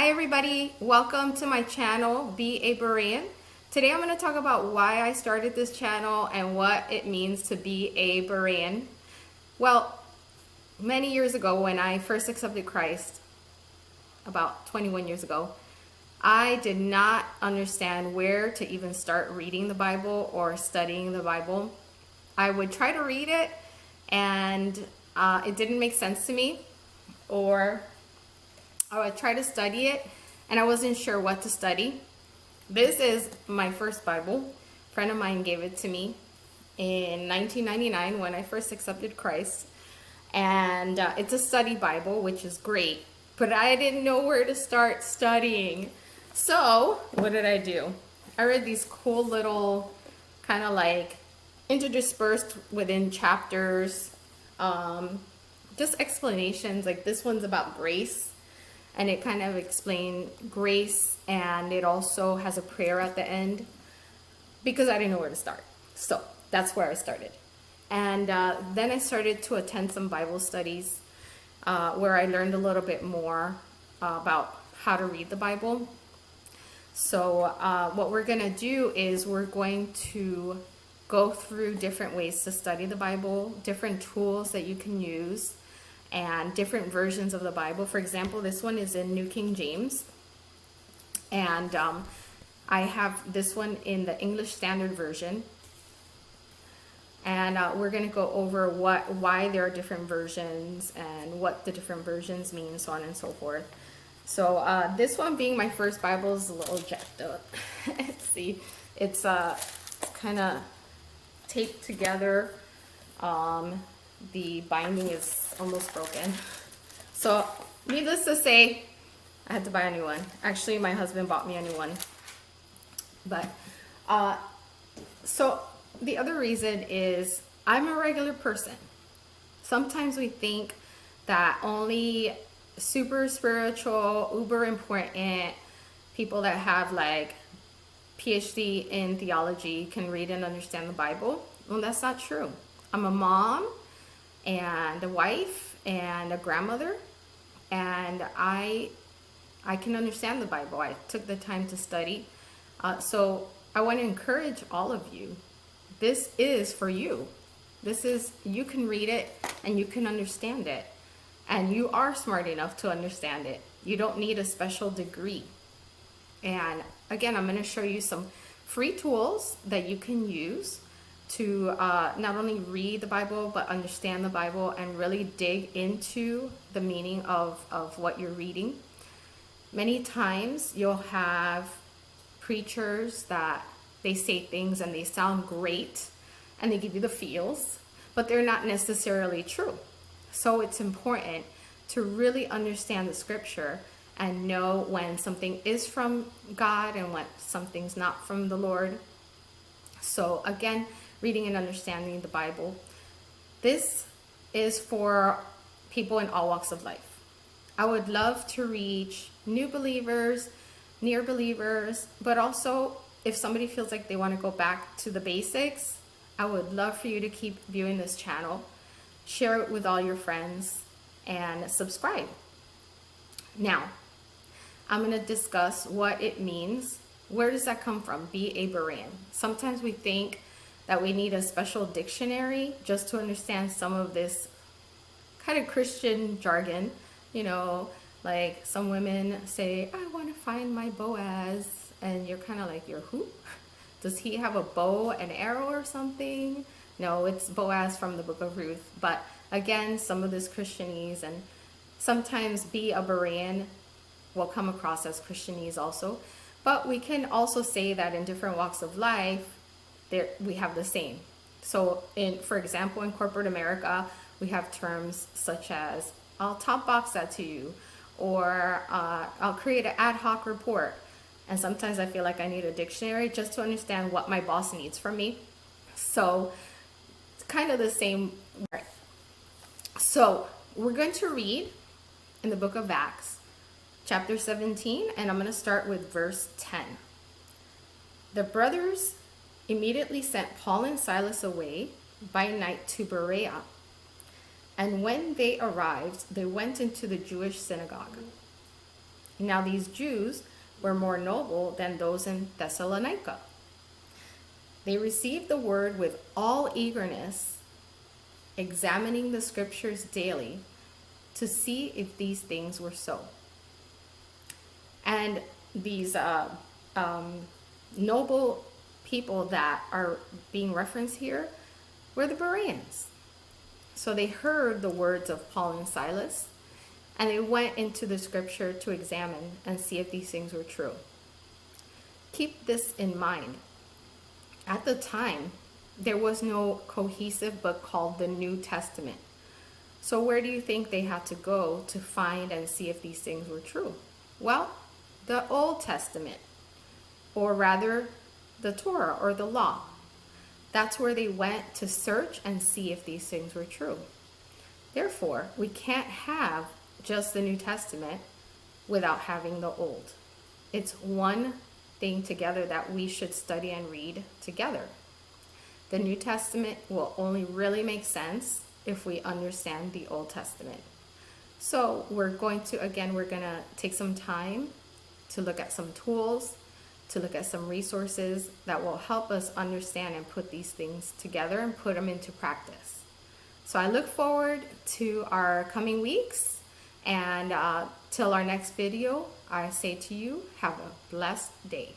Hi everybody, welcome to my channel, Be a Berean. Today I'm going to talk about why I started this channel and what it means to be a Berean. Well, many years ago when I first accepted Christ, about 21 years ago, I did not understand where to even start reading the Bible or studying the Bible. I would try to read it and it didn't make sense to me, or I would try to study it and I wasn't sure what to study. This is my first Bible. A friend of mine gave it to me in 1999 when I first accepted Christ. And it's a study Bible, which is great, but I didn't know where to start studying. So what did I do? I read these cool little kind of like interdispersed within chapters, just explanations. Like this one's about grace, and it kind of explained grace, and it also has a prayer at the end because I didn't know where to start. So that's where I started. And then I started to attend some Bible studies where I learned a little bit more about how to read the Bible. So what we're going to do is we're going to go through different ways to study the Bible, different tools that you can use, and different versions of the Bible. For example, this one is in New King James, and I have this one in the English Standard Version. And we're going to go over why there are different versions and what the different versions mean, so on and so forth. So this one being my first Bible is a little jacked up. Let's see, it's kind of taped together. The binding is almost broken. So needless to say, I had to buy a new one. Actually, my husband bought me a new one. But so the other reason is I'm a regular person. Sometimes we think that only super spiritual, uber important people that have like PhD in theology can read and understand the Bible. Well, that's not true. I'm a mom and a wife and a grandmother, and I can understand the Bible. I took the time to study. So I want to encourage all of you. This is for you. You can read it and you can understand it. And you are smart enough to understand it. You don't need a special degree. And again, I'm going to show you some free tools that you can use to not only read the Bible, but understand the Bible and really dig into the meaning of what you're reading. Many times you'll have preachers that they say things and they sound great and they give you the feels, but they're not necessarily true. So it's important to really understand the scripture and know when something is from God and when something's not from the Lord. So again, reading and understanding the Bible. This is for people in all walks of life. I would love to reach new believers, near believers, but also if somebody feels like they want to go back to the basics, I would love for you to keep viewing this channel, share it with all your friends, and subscribe. Now, I'm going to discuss what it means. Where does that come from? Be a Berean. Sometimes we think that we need a special dictionary just to understand some of this kind of Christian jargon. You know, like some women say, I want to find my Boaz. And you're kind of like, you're who? Does he have a bow and arrow or something? No, it's Boaz from the book of Ruth. But again, some of this Christianese, and sometimes be a Berean will come across as Christianese also. But we can also say that in different walks of life, we have the same. So for example, in corporate America, we have terms such as, I'll top box that to you, or I'll create an ad hoc report. And sometimes I feel like I need a dictionary just to understand what my boss needs from me. So it's kind of the same. So we're going to read in the book of Acts, chapter 17, and I'm going to start with verse 10. The brothers immediately sent Paul and Silas away by night to Berea. And when they arrived, they went into the Jewish synagogue. Now these Jews were more noble than those in Thessalonica. They received the word with all eagerness, examining the scriptures daily to see if these things were so. And these noble people that are being referenced here were the Bereans. So they heard the words of Paul and Silas, and they went into the scripture to examine and see if these things were true. Keep this in mind. At the time, there was no cohesive book called the New Testament. So where do you think they had to go to find and see if these things were true? Well, the Old Testament, or rather the Torah or the law. That's where they went to search and see if these things were true. Therefore, we can't have just the New Testament without having the Old. It's one thing together that we should study and read together. The New Testament will only really make sense if we understand the Old Testament. So we're going to take some time to look at some tools, to look at some resources that will help us understand and put these things together and put them into practice. So I look forward to our coming weeks, and till our next video, I say to you, have a blessed day.